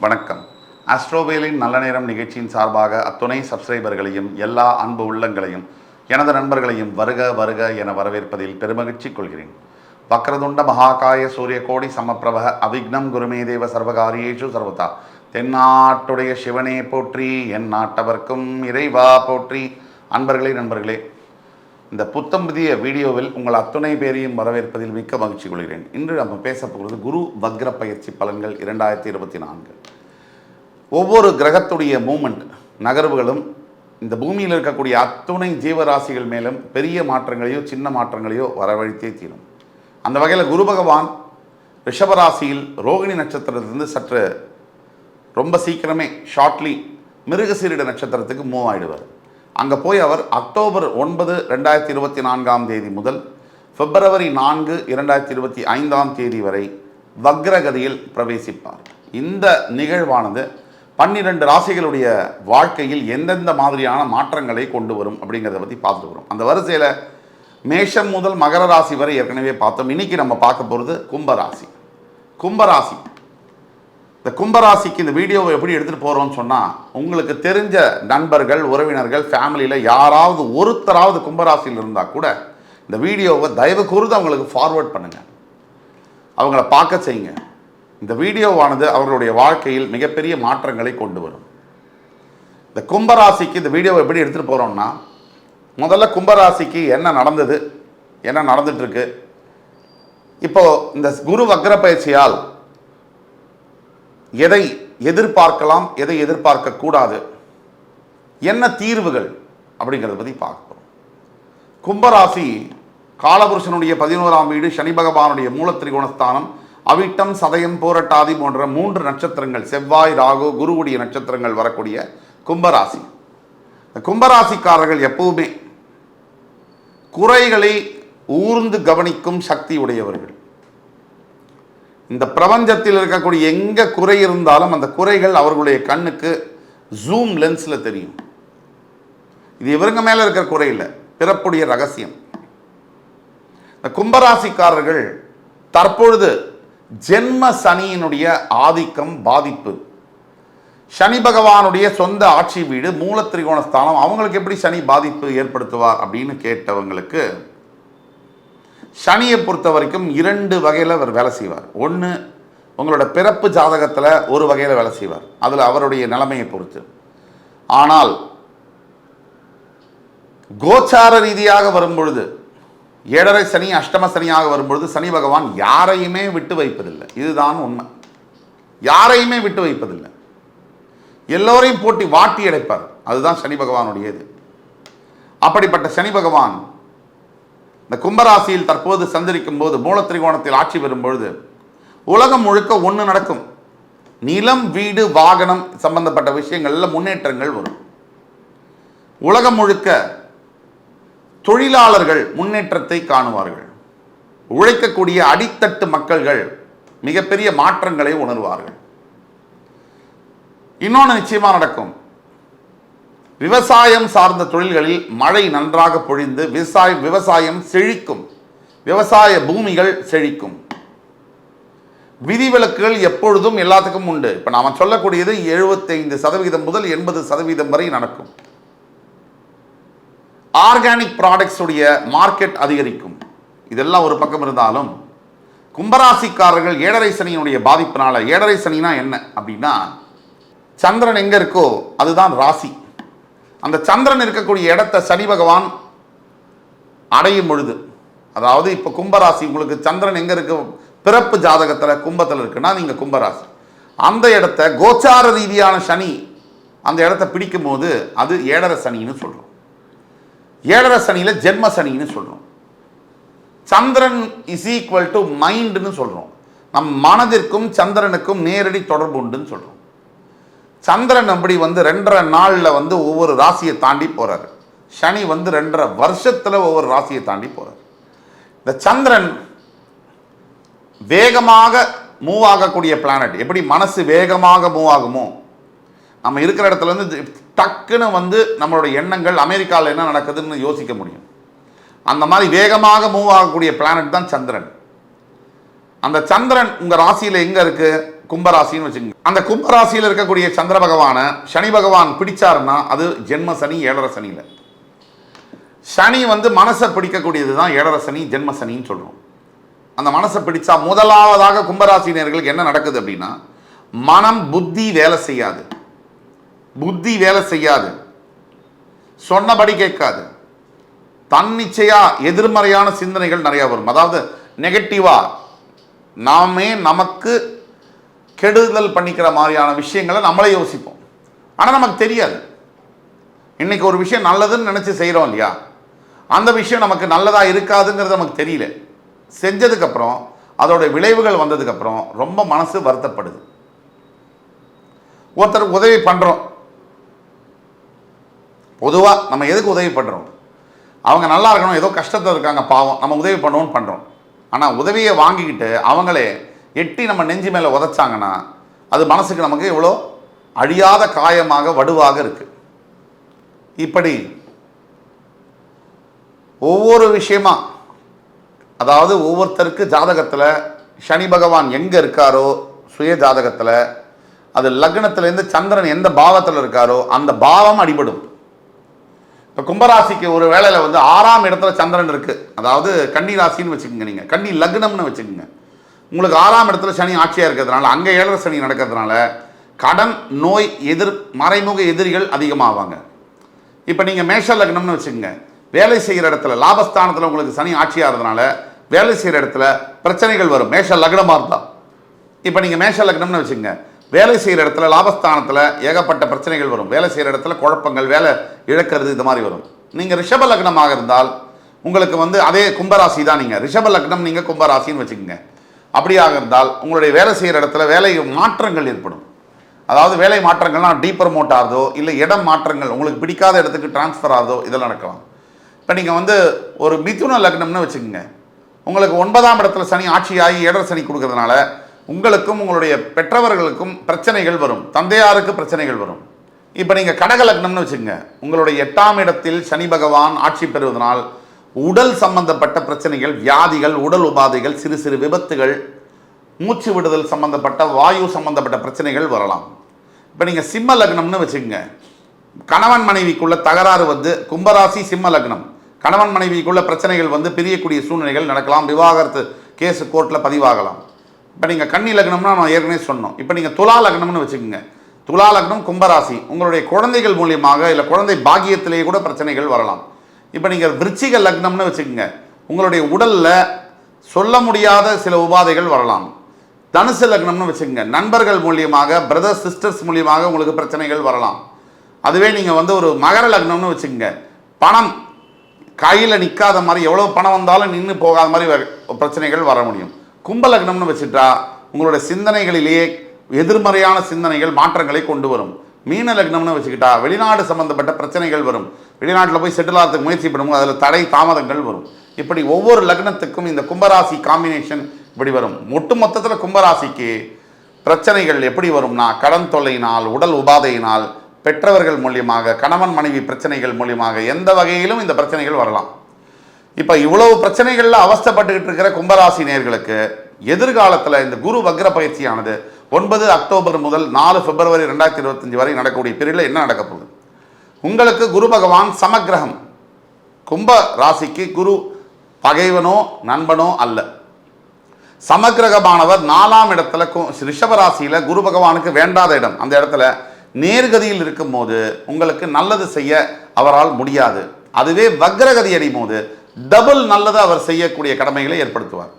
வணக்கம். ஆஸ்ட்ரோவேலின் நல்ல நேரம் நிகழ்ச்சியின் சார்பாக அத்துணை சப்ஸ்கிரைபர்களையும் எல்லா அன்பு உள்ளங்களையும் எனது நண்பர்களையும் வருக வருக என வரவேற்பதில் பெருமகிழ்ச்சி கொள்கிறேன். வக்ரதுண்ட மகாகாய சூரிய கோடி சமப்பிரப அவிக்னம் குருமே தேவ சர்வகாரியேஷு சர்வதா. தென்னாட்டுடைய சிவனே போற்றி, என் நாட்டவர்க்கும் இறைவா போற்றி. நண்பர்களே, இந்த புத்தம் புதிய வீடியோவில் உங்கள் அத்துணை பேரையும் வரவேற்பதில் மிக்க மகிழ்ச்சி கொள்கிறேன். இன்று நம்ம பேச போகிறது குரு வக்ர பயிற்சி பலன்கள் 2024. ஒவ்வொரு கிரகத்துடைய மூமெண்ட் நகர்வுகளும் இந்த பூமியில் இருக்கக்கூடிய அத்துணை ஜீவராசிகள் மேலும் பெரிய மாற்றங்களையோ சின்ன மாற்றங்களையோ வரவழைத்தே தீரும். அந்த வகையில் குரு பகவான் ரிஷபராசியில் ரோகிணி நட்சத்திரத்திலிருந்து சற்று ரொம்ப சீக்கிரமே ஷார்ட்லி மிருகசீரிட நட்சத்திரத்துக்கு மூவ் ஆகிடுவார். அங்கே போய் அவர் அக்டோபர் 9, 2024 முதல் பிப்ரவரி 4, 2025 வரை வக்ரகதியில் பிரவேசிப்பார். இந்த நிகழ்வானது 12 ராசிகளுடைய வாழ்க்கையில் எந்தெந்த மாதிரியான மாற்றங்களை கொண்டு வரும் அப்படிங்கிறத பற்றி பார்த்துட்டு வரும். அந்த வரிசையில் மேஷம் முதல் மகர ராசி வரை ஏற்கனவே பார்த்தோம். இன்னைக்கு நம்ம பார்க்க போகிறது கும்பராசி. இந்த கும்பராசிக்கு இந்த வீடியோவை எப்படி எடுத்துகிட்டு போகிறோம்னு சொன்னால், உங்களுக்கு தெரிஞ்ச நண்பர்கள், உறவினர்கள், ஃபேமிலியில் யாராவது ஒருத்தராவது கும்பராசியில் இருந்தால் கூட இந்த வீடியோவை தயவு கூர்ந்து அவங்களுக்கு ஃபார்வர்ட் பண்ணுங்கள், அவங்கள பார்க்க செய்யுங்க. இந்த வீடியோவானது அவர்களுடைய வாழ்க்கையில் மிகப்பெரிய மாற்றங்களை கொண்டு வரும். இந்த கும்பராசிக்கு இந்த வீடியோவை எப்படி எடுத்துகிட்டு போகிறோம்னா, முதல்ல கும்பராசிக்கு என்ன நடந்தது, என்ன நடந்துட்டுருக்கு, இப்போது இந்த குரு வக்ர பயிற்சியால் எதை எதிர்பார்க்கலாம், எதை எதிர்பார்க்கக்கூடாது, என்ன தீர்வுகள் அப்படிங்கிறத பற்றி பார்க்கிறோம். கும்பராசி காலபுருஷனுடைய 11ஆம் வீடு, சனி பகவானுடைய மூலத்திரிகோணஸ்தானம், அவிட்டம், சதயம், போரட்டாதி போன்ற 3 நட்சத்திரங்கள், செவ்வாய், ராகு, குருவுடைய நட்சத்திரங்கள் வரக்கூடிய கும்பராசி. கும்பராசிக்காரர்கள் எப்பவுமே குறைகளை ஊர்ந்து கவனிக்கும் சக்தி உடையவர்கள். இந்த பிரபஞ்சத்தில் இருக்கக்கூடிய எங்கே குறை இருந்தாலும் அந்த குறைகள் அவர்களுடைய கண்ணுக்கு ஜூம் லென்ஸில் தெரியும். இது இவருங்க மேலே இருக்கிற குறை இல்லை, பிறப்புடைய ரகசியம். இந்த கும்பராசிக்காரர்கள் தற்பொழுது ஜென்ம சனியினுடைய ஆதிக்கம், பாதிப்பு, சனி பகவானுடைய சொந்த ஆட்சி வீடு, மூலத்திரிகோணஸ்தானம், அவங்களுக்கு எப்படி சனி பாதிப்பு ஏற்படுத்துவார் அப்படின்னு கேட்டவங்களுக்கு, சனியை பொறுத்த வரைக்கும் 2 வகையில் அவர் வேலை செய்வார். ஒன்று, உங்களோட பிறப்பு ஜாதகத்தில் ஒரு வகையில் வேலை செய்வார், அதில் அவருடைய நிலைமையை பொறுத்து. ஆனால் கோச்சார ரீதியாக வரும்பொழுது, 7.5 சனி, அஷ்டம சனியாக வரும்பொழுது சனி பகவான் யாரையுமே விட்டு வைப்பதில்லை. இதுதான் உண்மை. யாரையுமே விட்டு வைப்பதில்லை, எல்லோரையும் போட்டி வாட்டி அடைப்பார். அதுதான் சனி பகவானுடைய இது. அப்படிப்பட்ட சனி பகவான் இந்த கும்பராசியில் தற்போது சஞ்சரிக்கும் போது, மூலத்திரிகோணத்தில் ஆட்சி பெறும்பொழுது உலகம் முழுக்க ஒன்று நடக்கும். நிலம், வீடு, வாகனம் சம்பந்தப்பட்ட விஷயங்களில் முன்னேற்றங்கள் வரும். உலகம் முழுக்க தொழிலாளர்கள் முன்னேற்றத்தை காணுவார்கள். உழைக்கக்கூடிய அடித்தட்டு மக்கள்கள் மிகப்பெரிய மாற்றங்களை உணர்வார்கள். இன்னொன்று நிச்சயமா நடக்கும். விவசாயம் சார்ந்த தொழில்களில் மழை நன்றாக பொழிந்து விவசாயம் செழிக்கும். விவசாய பூமிகள் செழிக்கும். விதிவிலக்குகள் எப்பொழுதும் எல்லாத்துக்கும் உண்டு. இப்போ நாம் சொல்லக்கூடியது 75% முதல் 80% வரை நடக்கும். ஆர்கானிக் ப்ராடக்ட்ஸ் உடைய மார்க்கெட் அதிகரிக்கும். இதெல்லாம் ஒரு பக்கம் இருந்தாலும், கும்பராசிக்காரர்கள் 7.5 சனியினுடைய பாதிப்பினால, 7.5 சனினா என்ன அப்படின்னா, சந்திரன் எங்கே இருக்கோ அதுதான் ராசி. அந்த சந்திரன் இருக்கக்கூடிய இடத்தை சனி பகவான் அடையும் பொழுது, அதாவது இப்போ கும்பராசி, உங்களுக்கு சந்திரன் எங்கே இருக்கு, பிறப்பு ஜாதகத்தில் கும்பத்தில் இருக்குன்னா நீங்கள் கும்பராசி. அந்த இடத்த கோச்சார ரீதியான சனி அந்த இடத்த பிடிக்கும் போது அது 7.5 சனின்னு சொல்கிறோம். 7.5 சனியில் ஜென்ம சனின்னு சொல்கிறோம். சந்திரன் இஸ் ஈக்குவல் டு மைண்டுன்னு சொல்கிறோம். நம் மனதிற்கும் சந்திரனுக்கும் நேரடி தொடர்பு உண்டுன்னு சொல்கிறோம். சந்திரன் அப்படி 2.5 நாளில் ஒவ்வொரு ராசியை தாண்டி போகிறார். சனி 2.5 வருஷத்தில் ஒவ்வொரு ராசியை தாண்டி போகிறார். இந்த சந்திரன் வேகமாக மூவ் ஆகக்கூடிய பிளானட். எப்படி மனசு வேகமாக மூவ் ஆகுமோ, நம்ம இருக்கிற இடத்துல டக்குன்னு நம்மளோட எண்ணங்கள் அமெரிக்காவில் என்ன நடக்குதுன்னு யோசிக்க முடியும். அந்த மாதிரி வேகமாக மூவ் ஆகக்கூடிய பிளானட் தான் சந்திரன். அந்த சந்திரன் உங்கள் ராசியில் எங்கே இருக்குது, கும்பராசின்னு வச்சுக்கோங்க. அந்த கும்பராசியில் இருக்கக்கூடிய சந்திர பகவானை சனி பகவான் பிடிச்சாருன்னா அது ஜென்ம சனி, ஏழரை சனியில். சனி வந்து மனசை பிடிக்கக்கூடியது தான் ஏழரை சனி, ஜென்ம சனின்னு சொல்கிறோம். அந்த மனசை பிடிச்சா முதலாவதாக கும்பராசினியர்களுக்கு என்ன நடக்குது அப்படின்னா, மனம் புத்தி வேலை செய்யாது. புத்தி வேலை செய்யாது, சொன்னபடி கேட்காது, தன்னிச்சையா எதிர்மறையான சிந்தனைகள் நிறைய வரும். அதாவது நெகட்டிவா நாமே நமக்கு கெடுதல் பண்ணிக்கிற மாதிரியான விஷயங்களை நம்மளே யோசிப்போம். ஆனால் நமக்கு தெரியாது. இன்னைக்கு ஒரு விஷயம் நல்லதுன்னு நினச்சி செய்கிறோம் இல்லையா, அந்த விஷயம் நமக்கு நல்லதாக இருக்காதுங்கிறது நமக்கு தெரியல. செஞ்சதுக்கப்புறம் அதோட விளைவுகள் வந்ததுக்கப்புறம் ரொம்ப மனசு வருத்தப்படுது. ஒருத்தருக்கு உதவி பண்ணுறோம், பொதுவாக நம்ம எதுக்கு உதவி பண்ணுறோம்? அவங்க நல்லா இருக்கணும், ஏதோ கஷ்டத்தில் இருக்காங்க பாவம், நம்ம உதவி பண்ணுவோன்னு பண்ணுறோம். ஆனால் உதவியை வாங்கிக்கிட்டு அவங்களே எட்டி நம்ம நெஞ்சு மேலே உதைச்சாங்கன்னா அது மனசுக்கு நமக்கு எவ்வளோ அழியாத காயமாக வடுவாக இருக்குது. இப்படி ஒவ்வொரு விஷயமா, அதாவது ஒவ்வொருத்தருக்கு ஜாதகத்தில் சனி பகவான் எங்கே இருக்காரோ சுய ஜாதகத்தில், அது லக்னத்திலேருந்து சந்திரன் எந்த பாவத்தில் இருக்காரோ அந்த பாவம் அடிபடும். இப்போ கும்பராசிக்கு ஒரு வேளையில் வந்து 6ஆம் இடத்துல சந்திரன் இருக்குது, அதாவது கன்னி ராசின்னு வச்சுக்கோங்க, நீங்கள் கன்னி லக்னம்னு வச்சுக்கோங்க. உங்களுக்கு 6ஆம் இடத்துல சனி ஆட்சியாக இருக்கிறதுனால, அங்கே ஏழரை சனி நடக்கிறதுனால கடன், நோய், மறைமுக எதிரிகள் அதிகமாவாங்க. இப்போ நீங்கள் மேஷ லக்னம்னு வச்சுக்கோங்க, வேலை செய்கிற இடத்துல லாபஸ்தானத்தில் உங்களுக்கு சனி ஆட்சியாகிறதுனால வேலை செய்கிற இடத்துல பிரச்சனைகள் வரும். மேஷ லக்னமாக இருந்தால், இப்போ நீங்கள் மேஷ லக்னம்னு வச்சுக்கோங்க, வேலை செய்கிற இடத்துல லாபஸ்தானத்தில் ஏகப்பட்ட பிரச்சனைகள் வரும். வேலை செய்கிற இடத்துல குழப்பங்கள், வேலை இழக்கிறது, இது மாதிரி வரும். நீங்கள் ரிஷப லக்னமாக இருந்தால் உங்களுக்கு வந்து அதே கும்பராசி தான். நீங்கள் ரிஷப லக்னம், நீங்கள் கும்பராசின்னு வச்சுக்கோங்க. அப்படியாக இருந்தால் உங்களுடைய வேலை செய்கிற இடத்துல வேலை மாற்றங்கள் ஏற்படும். அதாவது வேலை மாற்றங்கள்லாம் டீப்ரமோட் ஆகுதோ, இல்லை இடம் மாற்றங்கள், உங்களுக்கு பிடிக்காத இடத்துக்கு டிரான்ஸ்ஃபர் ஆகுதோ, இதெல்லாம் நடக்கலாம். இப்போ நீங்கள் வந்து ஒரு மிதுன லக்னம்னு வச்சுக்கோங்க, உங்களுக்கு 9ஆம் இடத்துல சனி ஆட்சியாகி ஏழரை சனி கொடுக்கறதுனால உங்களுக்கும் உங்களுடைய பெற்றவர்களுக்கும் பிரச்சனைகள் வரும், தந்தையாருக்கு பிரச்சனைகள் வரும். இப்போ நீங்கள் கடக லக்னம்னு வச்சுக்கோங்க, உங்களுடைய 8ஆம் இடத்தில் சனி பகவான் ஆட்சி பெறுவதனால் உடல் சம்பந்தப்பட்ட பிரச்சனைகள், வியாதிகள், உடல் உபாதைகள், சிறு சிறு விபத்துகள், மூச்சு விடுதல் சம்பந்தப்பட்ட வாயு சம்பந்தப்பட்ட பிரச்சனைகள் வரலாம். இப்போ நீங்கள் சிம்ம லக்னம்னு வச்சுக்கோங்க, கணவன் மனைவிக்குள்ள தகராறு வந்து, கும்பராசி சிம்ம லக்னம், கணவன் மனைவிக்குள்ள பிரச்சனைகள் வந்து பிரியக்கூடிய சூழ்நிலைகள் நடக்கலாம், விவாகரத்து கேஸு கோர்ட்டில் பதிவாகலாம். இப்போ நீங்கள் கன்னி லக்னம்னா நான் ஏற்கனவே சொன்னோம். இப்போ நீங்கள் துலா லக்னம்னு வச்சுக்கோங்க, துலா லக்னம் கும்பராசி, உங்களுடைய குழந்தைகள் மூலியமாக இல்லை குழந்தை பாக்கியத்திலேயே கூட பிரச்சனைகள் வரலாம். இப்போ நீங்கள் விருச்சிக லக்னம்னு வச்சுக்கோங்க, உங்களுடைய உடலில் சொல்ல முடியாத சில உபாதைகள் வரலாம். தனுசு லக்னம்னு வச்சுக்கோங்க, நண்பர்கள் மூலியமாக, பிரதர்ஸ் சிஸ்டர்ஸ் மூலியமாக உங்களுக்கு பிரச்சனைகள் வரலாம். அதுவே நீங்கள் வந்து ஒரு மகர லக்னம்னு வச்சுக்கோங்க, பணம் கையில் நிற்காத மாதிரி, எவ்வளோ பணம் வந்தாலும் நின்று போகாத மாதிரி பிரச்சனைகள் வர முடியும். கும்ப லக்னம்னு வச்சுட்டா உங்களுடைய சிந்தனைகளிலேயே எதிர்மறையான சிந்தனைகள் மாற்றங்களை கொண்டு வரும். மீன லக்னம்னு வச்சுக்கிட்டா வெளிநாடு சம்பந்தப்பட்ட பிரச்சனைகள் வரும், வெளிநாட்டில் போய் செட்டில் ஆகிறதுக்கு முயற்சி பண்ணும்போது அதில் தடை தாமதங்கள் வரும். இப்படி ஒவ்வொரு லக்னத்துக்கும் இந்த கும்பராசி காம்பினேஷன் இப்படி வரும். ஒட்டு மொத்தத்தில் கும்பராசிக்கு பிரச்சனைகள் எப்படி வரும்னா, கடன் தொல்லையினால், உடல் உபாதையினால், பெற்றவர்கள் மூலியமாக, கணவன் மனைவி பிரச்சனைகள் மூலியமாக, எந்த வகையிலும் இந்த பிரச்சனைகள் வரலாம். இப்போ இவ்வளவு பிரச்சனைகளில் அவஸ்தைப்பட்டுக்கிட்டு இருக்கிற கும்பராசி நேயர்களுக்கு எதிர்காலத்தில் இந்த குரு வக்ர பயிற்சியானது 9 அக்டோபர் முதல் 4 பிப்ரவரி 2025 வரை நடக்கக்கூடிய பீரியடில் என்ன நடக்க போகுது? உங்களுக்கு குரு பகவான் சமக்கிரகம். கும்ப ராசிக்கு குரு பகைவனோ நண்பனோ அல்ல, சமக்கிரகமானவர் 4ஆம் இடத்துல ரிஷபராசியில் குரு பகவானுக்கு வேண்டாத இடம். அந்த இடத்துல நேர்கதியில் இருக்கும் போது உங்களுக்கு நல்லது செய்ய அவரால் முடியாது. அதுவே வக்ரகதி அடையும் போது டபுள் நல்லது அவர் செய்யக்கூடிய கடமைகளை ஏற்படுத்துவார்.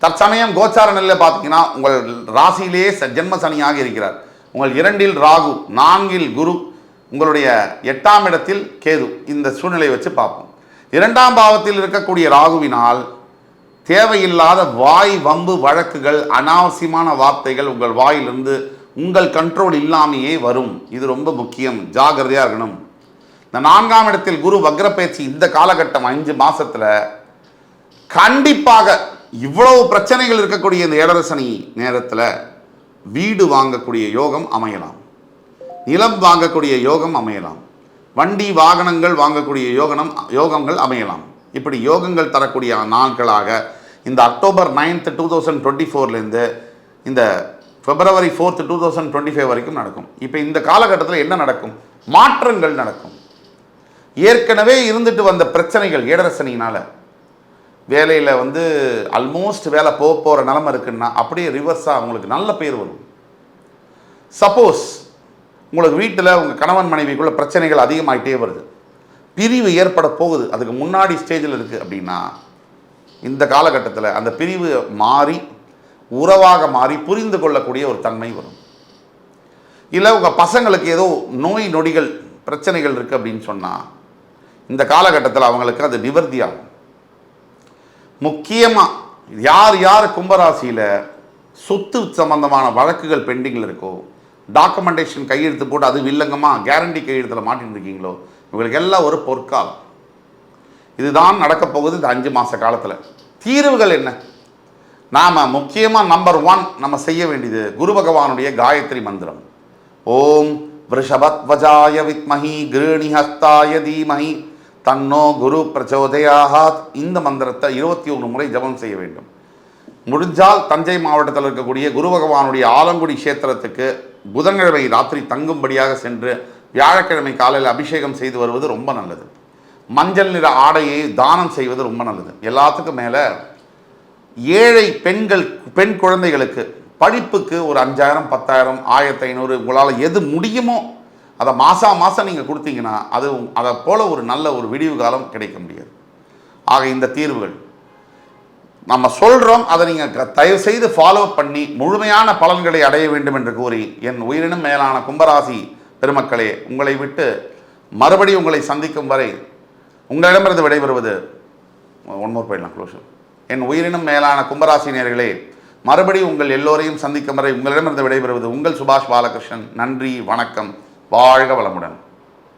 தற்சமயம் கோச்சார நிலையில் பார்த்தீங்கன்னா உங்கள் ராசியிலேயே ஜென்ம சனியாக இருக்கிறார். உங்கள் 2இல் ராகு, 4இல் குரு, உங்களுடைய 8ஆம் இடத்தில் கேது. இந்த சூழ்நிலையை வச்சு பார்ப்போம். 2ஆம் பாவத்தில் இருக்கக்கூடிய ராகுவினால் தேவையில்லாத வாய் வம்பு வழக்குகள், அனாவசியமான வார்த்தைகள் உங்கள் வாயிலிருந்து உங்கள் கண்ட்ரோல் இல்லாமையே வரும். இது ரொம்ப முக்கியம், ஜாகிரதையாக இருக்கணும். இந்த 4ஆம் இடத்தில் குரு வக்ரப்பயிற்சி இந்த காலகட்டம் 5 மாசத்தில் கண்டிப்பாக இவ்வளவு பிரச்சனைகள் இருக்கக்கூடிய இந்த ஏழரை சனி நேரத்தில் வீடு வாங்கக்கூடிய யோகம் அமையலாம், நிலம் வாங்கக்கூடிய யோகம் அமையலாம், வண்டி வாகனங்கள் வாங்கக்கூடிய யோகங்கள் அமையலாம். இப்படி யோகங்கள் தரக்கூடிய நாட்களாக இந்த அக்டோபர் 9, 2024 இந்த February 4th 2025 வரைக்கும் நடக்கும். இப்போ இந்த காலகட்டத்தில் என்ன நடக்கும்? மாற்றங்கள் நடக்கும். ஏற்கனவே இருந்துட்டு வந்த பிரச்சனைகள் ஏழரசனினால் வேலையில் ஆல்மோஸ்ட் வேலை போகிற நிலமை இருக்குன்னா அப்படியே ரிவர்ஸாக உங்களுக்கு நல்ல பேர் வரும். சப்போஸ் உங்களுக்கு வீட்டில் உங்கள் கணவன் மனைவிக்குள்ள பிரச்சனைகள் அதிகமாகிட்டே வருது, பிரிவு ஏற்பட போகுது, அதுக்கு முன்னாடி ஸ்டேஜில் இருக்குது அப்படின்னா இந்த காலகட்டத்தில் அந்த பிரிவு மாறி உறவாக மாறி புரிந்து கொள்ளக்கூடிய ஒரு தன்மை வரும். இல்லை உங்கள் பசங்களுக்கு ஏதோ நோய் நொடிகள் பிரச்சனைகள் இருக்குது அப்படின்னு சொன்னால் இந்த காலகட்டத்தில் அவங்களுக்கு அது நிவர்த்தி ஆகும். முக்கியமாக யார் யார் கும்பராசியில் சொத்து சம்பந்தமான வழக்குகள் பெண்டிங்கில் இருக்கோ, டாக்குமெண்டேஷன் கையெழுத்து போட்டு அது வில்லங்கமாக கேரண்டி கையெழுத்தில் மாட்டின்னு இருக்கீங்களோ, இவங்களுக்கு எல்லாம் ஒரு பொற்காலம். இதுதான் நடக்கப் போகுது இந்த 5 மாத காலத்தில். தீர்வுகள் என்ன? நாம் முக்கியமாக நம்பர் 1 நம்ம செய்ய வேண்டியது குரு பகவானுடைய காயத்ரி மந்திரம். ஓம் விருஷபத்வஜாய வித்மஹி கிருணிஹஸ்தாய தீமஹி தன்னோ குரு பிரச்சோதயாத். இந்த மந்திரத்தை 21 முறை ஜபம் செய்ய வேண்டும். முடிஞ்சால் தஞ்சை மாவட்டத்தில் இருக்கக்கூடிய குரு பகவானுடைய ஆலங்குடி கஷேத்திரத்துக்கு புதன்கிழமை ராத்திரி தங்கும்படியாக சென்று வியாழக்கிழமை காலையில் அபிஷேகம் செய்து வருவது ரொம்ப நல்லது. மஞ்சள் நிற ஆடையை தானம் செய்வது ரொம்ப நல்லது. எல்லாத்துக்கும் மேலே ஏழை பெண் குழந்தைகளுக்கு படிப்புக்கு ஒரு 5000 10,000 1500 உங்களால் எது முடியுமோ அதை மாதம் நீங்கள் கொடுத்தீங்கன்னா அதை போல் ஒரு நல்ல ஒரு விடிவு காலம் கிடைக்க முடியாது. ஆக இந்த தீர்வுகள் நம்ம சொல்கிறோம், அதை நீங்கள் தயவு செய்து ஃபாலோ பண்ணி முழுமையான பலன்களை அடைய வேண்டும் என்று கூறி என் உயிரினும் மேலான கும்பராசி பெருமக்களே, உங்களை விட்டு மறுபடி உங்களை சந்திக்கும் வரை உங்களிடமிருந்து விடைபெறுவது ஒன்மோர் போயிடலாம் க்ளோஷர். என் உயிரினும் மேலான கும்பராசி நேயர்களே, மறுபடி உங்கள் எல்லோரையும் சந்திக்கும் வரை உங்களிடமிருந்து விடைபெறுவது உங்கள் சுபாஷ் பாலகிருஷ்ணன். நன்றி, வணக்கம், வாழ்க வளமுடன்.